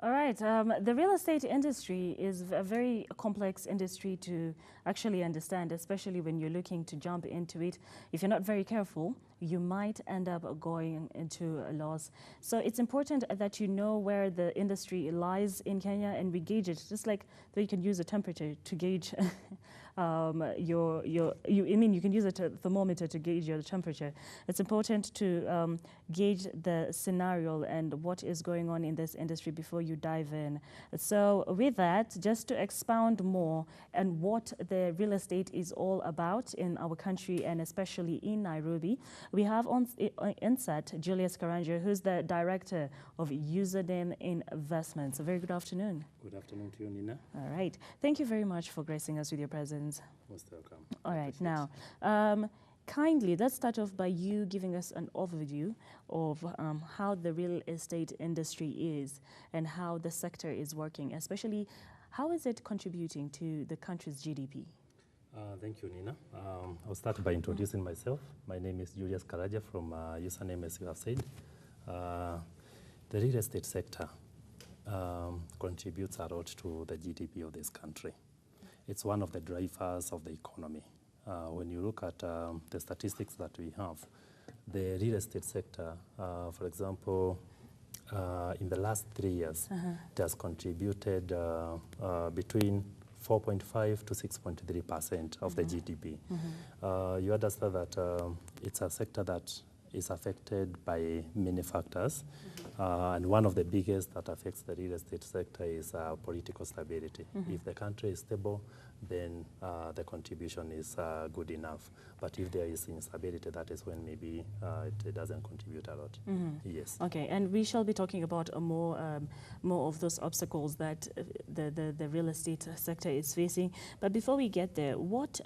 All right. The real estate industry is a very complex industry to actually understand, especially when you're looking to jump into it. If you're not very careful, you might end up going into a loss. So it's important that you know where the industry lies in Kenya and we gauge it, just like that you can use a temperature to gauge you can use a thermometer to gauge your temperature. It's important to gauge the scenario and what is going on in this industry before you dive in. So with that, just to expound more on what the real estate is all about in our country and especially in Nairobi, we have on inset Julius Karanja, who's the director of Username Investments. A very good afternoon. Good afternoon to you, Nina. All right. Thank you very much for gracing us with your presence. Most welcome. All right. Now, kindly, let's start off by you giving us an overview of how the real estate industry is and how the sector is working, especially how is it contributing to the country's GDP? Thank you, Nina. I'll start by introducing myself. My name is Julius Karanja from Username, as you have said. The real estate sector contributes a lot to the GDP of this country. It's one of the drivers of the economy. When you look at the statistics that we have, the real estate sector, for example, in the last 3 years, it has contributed between 4.5 to 6.3% of the GDP. You understand that it's a sector that is affected by many factors, and one of the biggest that affects the real estate sector is political stability. If the country is stable, then the contribution is good enough. But if there is instability, that is when maybe it doesn't contribute a lot. Yes. Okay, and we shall be talking about more of those obstacles that the real estate sector is facing. But before we get there, what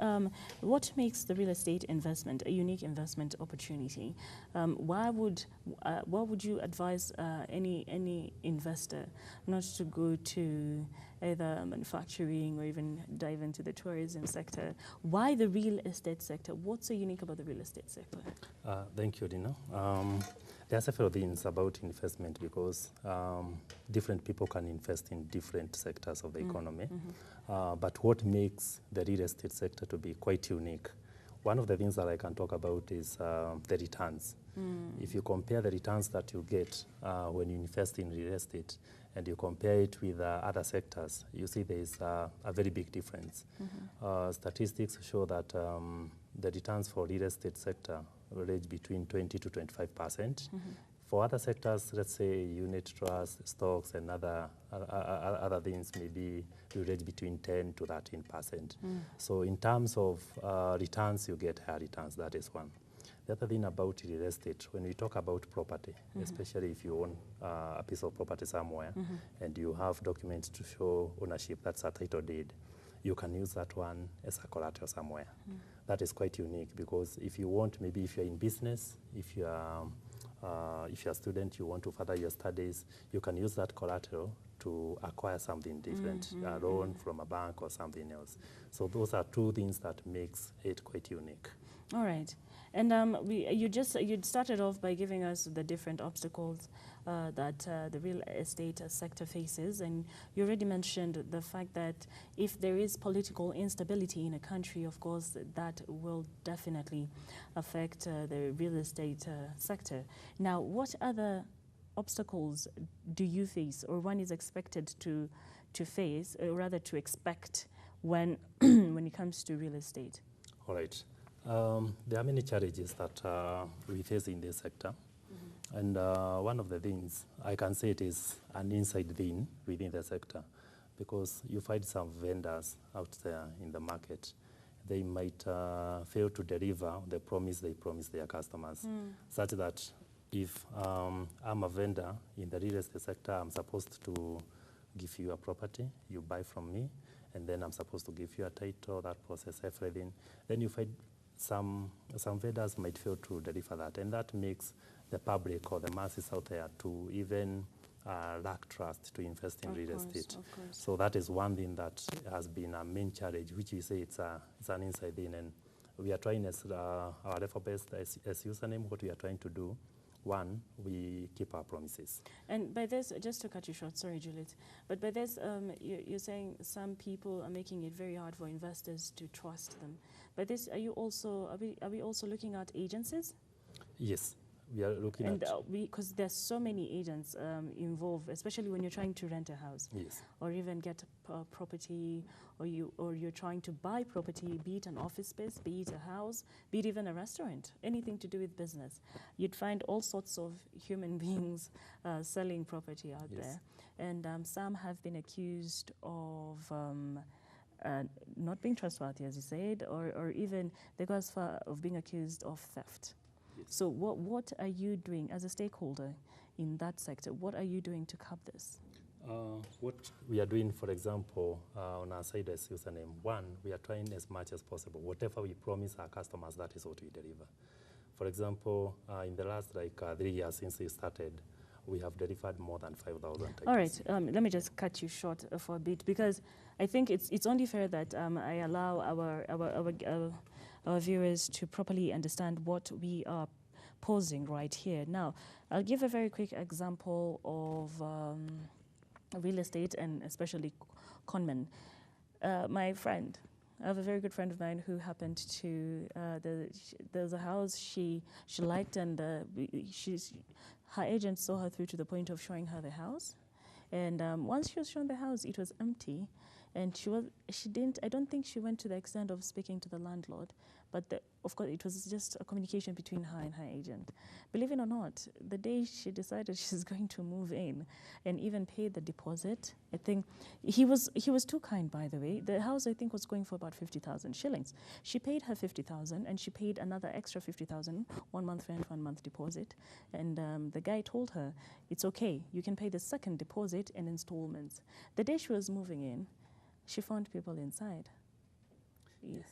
makes the real estate investment a unique investment opportunity? What would you advise any investor not to go to either manufacturing or even dive into the tourism sector? Why the real estate sector? What's so unique about the real estate sector? Thank you, Dina. There are several things about investment because different people can invest in different sectors of the economy. But what makes the real estate sector to be quite unique, one of the things that I can talk about is the returns. If you compare the returns that you get when you invest in real estate and you compare it with other sectors, you see there is a very big difference. Statistics show that the returns for real estate sector range between 20 to 25%. For other sectors, let's say unit trust, stocks, and other things, maybe you range between 10 to 13%. So in terms of returns, you get higher returns. That is one. The other thing about real estate, when we talk about property, especially if you own a piece of property somewhere and you have documents to show ownership, that's a title deed, you can use that one as a collateral somewhere. That is quite unique because if you want, maybe if you're in business, if you're a student, you want to further your studies, you can use that collateral to acquire something different, a loan from a bank or something else. So those are two things that makes it quite unique. All right. And you started off by giving us the different obstacles that the real estate sector faces, and you already mentioned the fact that if there is political instability in a country, of course, that will definitely affect the real estate sector. Now, what other obstacles do you face, or one is expected to face, or rather to expect when when it comes to real estate? All right. There are many challenges that we face in this sector. And one of the things, I can say it is an inside thing within the sector, because you find some vendors out there in the market, they might fail to deliver the promise they promise their customers, such that if I'm a vendor in the real estate sector, I'm supposed to give you a property, you buy from me, and then I'm supposed to give you a title, that process, everything. Then you find some vendors might fail to deliver that, and that makes the public or the masses out there to even lack trust to invest in real estate. So that is one thing that has been a main challenge, which we say it's an inside thing, and we are trying as our alphabet as Username, what we are trying to do, one, we keep our promises. And by this, just to cut you short, sorry, Juliet, but by this, you're saying some people are making it very hard for investors to trust them. By this, are we also looking at agencies? Yes, we are looking and at... because there's so many agents involved, especially when you're trying to rent a house, Yes. or even get a property, or you're trying to buy property, be it an office space, be it a house, be it even a restaurant, anything to do with business. You'd find all sorts of human beings selling property out Yes. there, and some have been accused of not being trustworthy, as you said, or even they go as far of being accused of theft. Yes. So what are you doing as a stakeholder in that sector? What are you doing to curb this? What we are doing, for example, on our side as Username, one, we are trying as much as possible. Whatever we promise our customers, that is what we deliver. For example, in the last 3 years since we started, we have delivered more than 5,000 titles. All right, let me just cut you short for a bit, because I think it's only fair that I allow our viewers to properly understand what we are posing right here. Now, I'll give a very quick example of real estate and especially conmen. My friend, I have a very good friend of mine who happened to, there's a house she liked, and her agent saw her through to the point of showing her the house. And once she was shown the house, it was empty. And I don't think she went to the extent of speaking to the landlord, but of course it was just a communication between her and her agent. Believe it or not, the day she decided she's going to move in and even pay the deposit, I think he was too kind, by the way. The house, I think, was going for about 50,000 shillings. She paid her 50,000, and she paid another extra 50,000, 1 month rent, 1 month deposit. And the guy told her, it's okay, you can pay the second deposit in installments. The day she was moving in, she found people inside. Yes.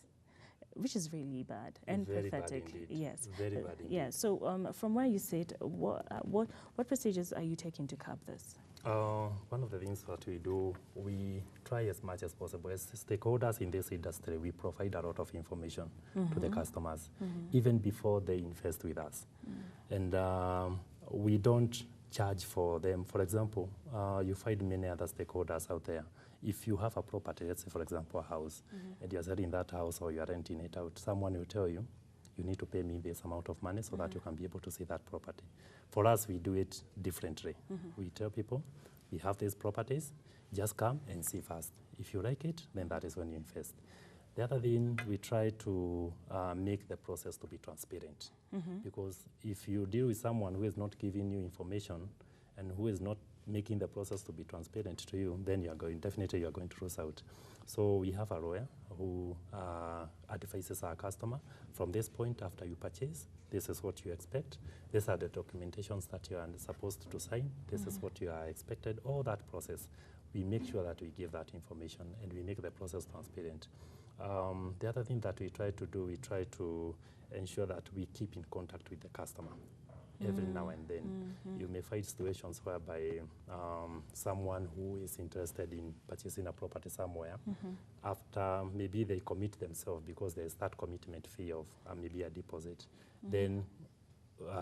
Which is really bad and very pathetic. Bad indeed. Yes. Very bad indeed. Yeah. So from where you sit, what procedures are you taking to curb this? One of the things that we do, we try as much as possible. As stakeholders in this industry, we provide a lot of information to the customers, even before they invest with us. And we don't charge for them. For example, you find many other stakeholders out there. If you have a property, let's say, for example, a house, and you're selling that house or you're renting it out, someone will tell you, you need to pay me this amount of money so that you can be able to see that property. For us, we do it differently. We tell people, we have these properties, just come and see first. If you like it, then that is when you invest. The other thing, we try to make the process to be transparent. Because if you deal with someone who is not giving you information and who is not making the process to be transparent to you, then definitely you are going to lose out. So we have a lawyer who advises our customer, from this point after you purchase, this is what you expect. These are the documentations that you are supposed to sign. This is what you are expected. All that process, we make sure that we give that information and we make the process transparent. The other thing that we try to do, we try to ensure that we keep in contact with the customer. Every now and then, you may find situations whereby someone who is interested in purchasing a property somewhere, after maybe they commit themselves because there's that commitment fee of maybe a deposit, then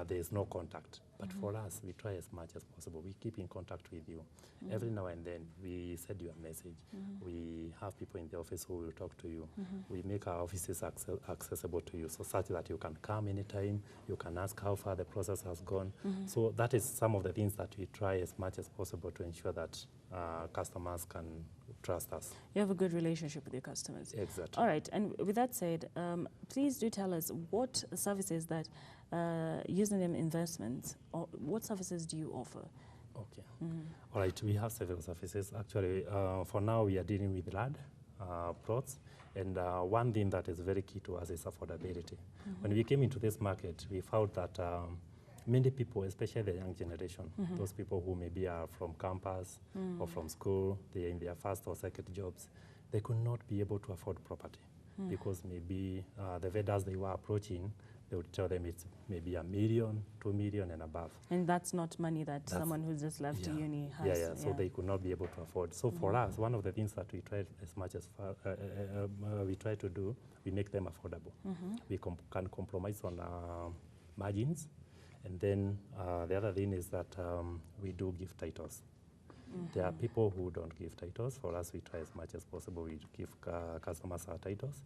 there's no contact. But for us, we try as much as possible. We keep in contact with you. Every now and then, we send you a message. We have people in the office who will talk to you. We make our offices accessible to you, so such that you can come anytime. You can ask how far the process has gone. So that is some of the things that we try as much as possible to ensure that customers can trust us. You have a good relationship with your customers. Exactly. All right. And with that said, please do tell us what services that Username Investments, or what services do you offer? Okay. All right. We have several services. Actually, for now, we are dealing with land plots. And one thing that is very key to us is affordability. When we came into this market, we found that many people, especially the young generation, those people who maybe are from campus or from school, they are in their first or second jobs, they could not be able to afford property because maybe the vendors they were approaching, they would tell them it's maybe $1 million, $2 million and above. And that's not money that someone who's just left uni has. So they could not be able to afford. So for us, one of the things that we try as much as we try to do, we make them affordable. We can compromise on margins, And then the other thing is that we do give titles. There are people who don't give titles. For us, we try as much as possible. We give customers our titles.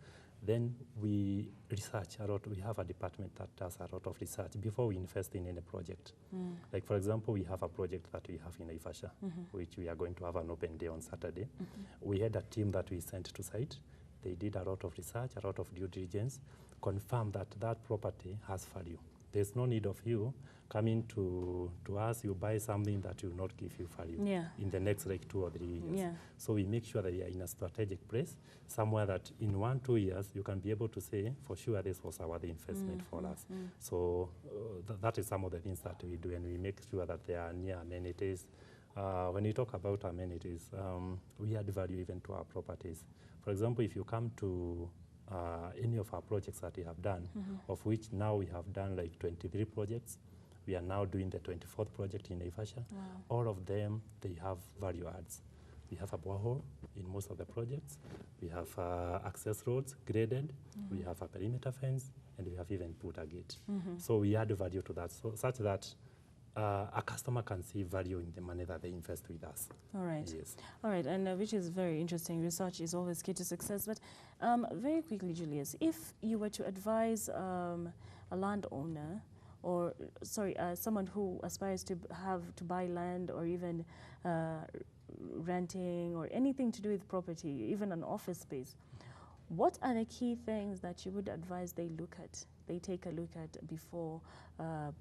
Then we research a lot. We have a department that does a lot of research before we invest in any project. Like, for example, we have a project that we have in Naivasha, which we are going to have an open day on Saturday. We had a team that we sent to site. They did a lot of research, a lot of due diligence, confirmed that that property has value. There's no need of you coming to us, you buy something that will not give you value in the next like 2 or 3 years. So we make sure that we are in a strategic place, somewhere that in 1-2 years, you can be able to say, for sure, this was our investment for us. So that is some of the things that we do, and we make sure that they are near amenities. When we talk about amenities, we add value even to our properties. For example, if you come to any of our projects that we have done, of which now we have done like 23 projects. We are now doing the 24th project in Naivasha. All of them, they have value adds. We have a borehole in most of the projects. We have access roads graded. We have a perimeter fence, and we have even put a gate. So we add value to that, so such that a customer can see value in the money that they invest with us. All right. Yes. All right, and which is very interesting. Research is always key to success. But very quickly, Julius, if you were to advise a landowner, or someone who aspires to buy land, or even renting, or anything to do with property, even an office space, what are the key things that you would advise they take a look at before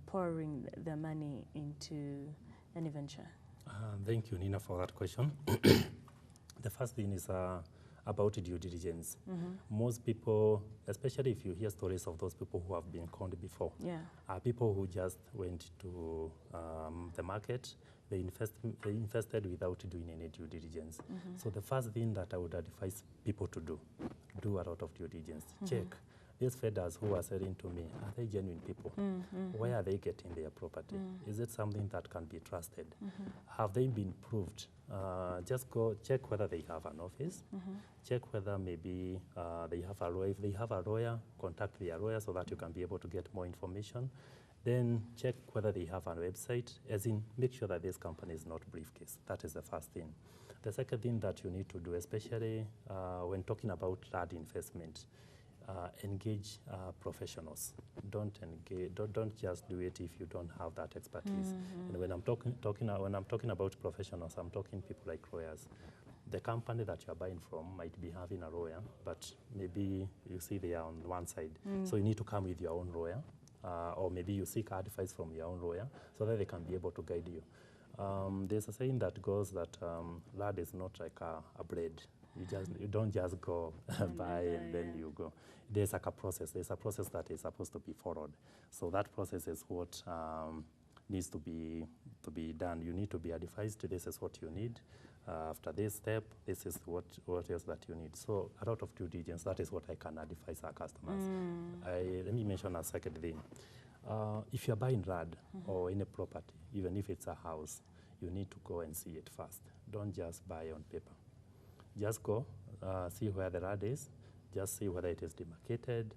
pouring their money into any venture? Thank you, Nina, for that question. The first thing is about due diligence. Most people, especially if you hear stories of those people who have been conned before, are people who just went to the market, they invested without doing any due diligence. So the first thing that I would advise people to do a lot of due diligence. Check. These vendors who are selling to me, are they genuine people? Where are they getting their property? Is it something that can be trusted? Have they been proved? Just go check whether they have an office. Check whether maybe they have a lawyer. If they have a lawyer, contact their lawyer so that you can be able to get more information. Then check whether they have a website, as in make sure that this company is not briefcase. That is the first thing. The second thing that you need to do, especially when talking about land investment, engage professionals. Don't just do it if you don't have that expertise. And when I'm talking about professionals, I'm talking people like lawyers. The company that you are buying from might be having a lawyer, but maybe you see they are on one side. So you need to come with your own lawyer, or maybe you seek advice from your own lawyer so that they can be able to guide you. There's a saying that goes that land is not like a bread. You don't just go buy and then you go. There's like a process. There's a process that is supposed to be followed. So that process is what needs to be done. You need to be advised. This is what you need. After this step, this is what else that you need. So a lot of due diligence. That is what I can advise our customers. Let me mention a second thing. If you're buying land or any property, even if it's a house, you need to go and see it first. Don't just buy on paper. Just go, see where the land is, just see whether it is demarcated.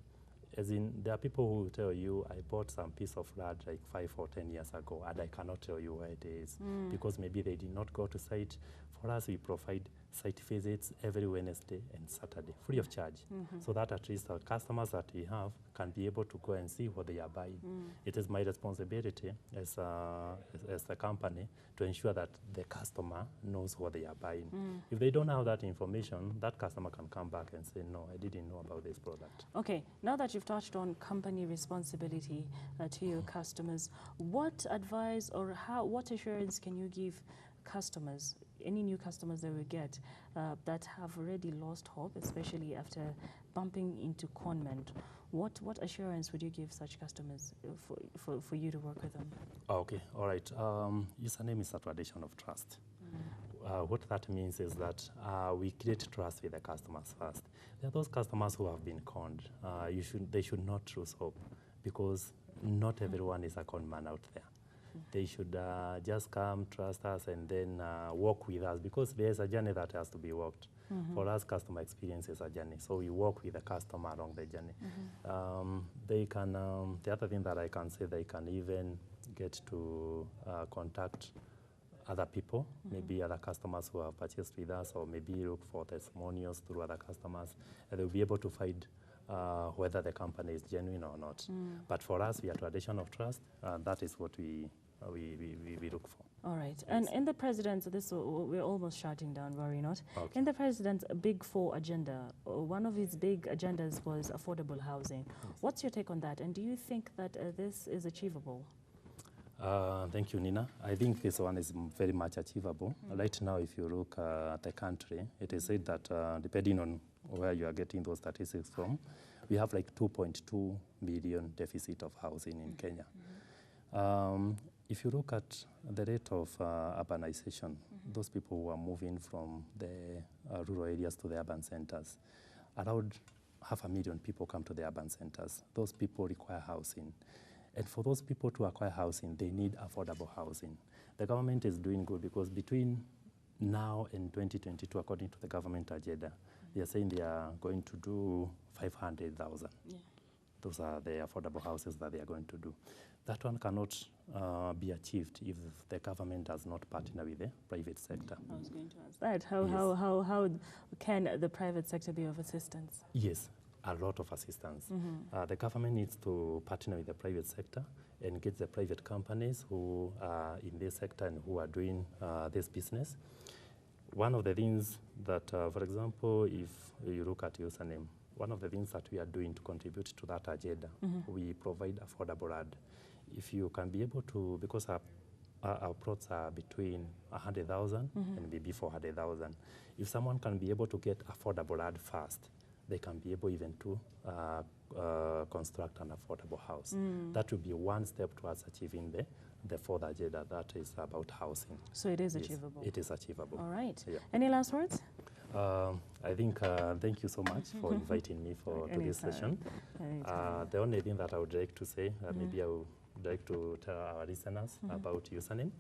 As in, there are people who will tell you, I bought some piece of land like 5 or 10 years ago, and I cannot tell you where it is, because maybe they did not go to site. For us, we provide site visits every Wednesday and Saturday, free of charge, so that at least our customers that we have can be able to go and see what they are buying. It is my responsibility as a company to ensure that the customer knows what they are buying. If they don't have that information, that customer can come back and say, no, I didn't know about this product. Okay, now that you've touched on company responsibility to your customers, what advice or what assurance can you give customers, any new customers that we get that have already lost hope, especially after bumping into conment? What assurance would you give such customers for you to work with them? Okay, all right. Username is a tradition of trust. What that means is that we create trust with the customers first. There are those customers who have been conned. They should not lose hope, because not everyone is a con man out there. They should just come, trust us, and then walk with us, because there's a journey that has to be walked. For us, customer experience is a journey, so we walk with the customer along the journey. They can. The other thing that I can say, they can even get to contact other people, maybe other customers who have purchased with us, or maybe look for testimonials through other customers, and they'll be able to find whether the company is genuine or not. But for us, we are tradition of trust, and that is what we look for. All right. Yes. And in the president's, we're almost shutting down, worry not. Okay. In the president's Big Four agenda, one of his big agendas was affordable housing. Yes. What's your take on that? And do you think that this is achievable? Thank you, Nina. I think this one is very much achievable. Right now, if you look at the country, it is said that depending on where you are getting those statistics from, we have like 2.2 million deficit of housing in Kenya. If you look at the rate of urbanization, those people who are moving from the rural areas to the urban centers, around 500,000 people come to the urban centers. Those people require housing. And for those people to acquire housing, they need affordable housing. The government is doing good because between now and 2022, according to the government agenda, they are saying they are going to do 500,000. Yeah. Those are the affordable houses that they are going to do. That one cannot be achieved if the government does not partner with the private sector. I was going to ask that. How can the private sector be of assistance? Yes, a lot of assistance. The government needs to partner with the private sector and get the private companies who are in this sector and who are doing this business. One of the things that, for example, if you look at Username, one of the things that we are doing to contribute to that agenda, we provide affordable land. If you can be able to, because our plots are between 100,000 and maybe 400,000. If someone can be able to get affordable land first, they can be able even to construct an affordable house. That will be one step towards achieving the fourth agenda that is about housing. So it is achievable? It is achievable. All right. Yeah. Any last words? I think thank you so much for inviting me to this session. The only thing that I would like to say, maybe I would like to tell our listeners about Username.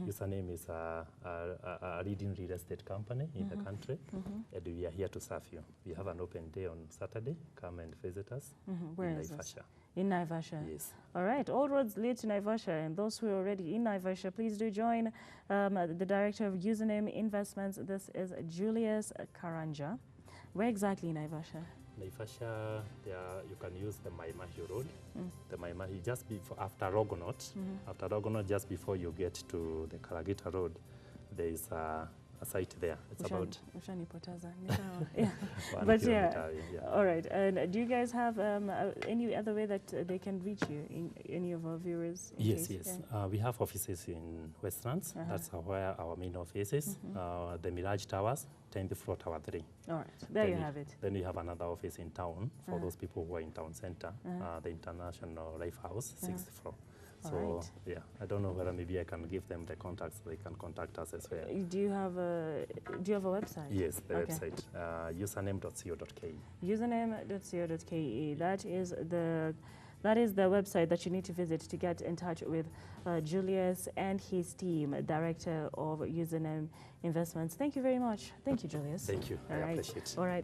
Username is a leading real estate company in the country, and we are here to serve you. We have an open day on Saturday. Come and visit us. Where is this? In Naivasha? Yes. All right. All roads lead to Naivasha, and those who are already in Naivasha, please do join the director of Username Investments. This is Julius Karanja. Where exactly in Naivasha? Naivasha, you can use the Maimahi Road. The Maimahi, just before, after Rogonaut. After Rogonaut, just before you get to the Karagita Road, there is a site there. It's about... yeah. But yeah. All right. And do you guys have any other way that they can reach you, in any of our viewers? Yes. Yeah. We have offices in Westlands. That's where our main office is. The Mirage Towers, 10th floor, Tower 3. All right. There you have it. Then we have another office in town for those people who are in town center, the International Life House, 6th floor. So, yeah, I don't know whether maybe I can give them the contacts so they can contact us as well. Do you have a website? Yes, the website, username.co.ke. Username.co.ke. That is the website that you need to visit to get in touch with Julius and his team, Director of Username Investments. Thank you very much. Thank you, Julius. Thank you. I appreciate it. All right.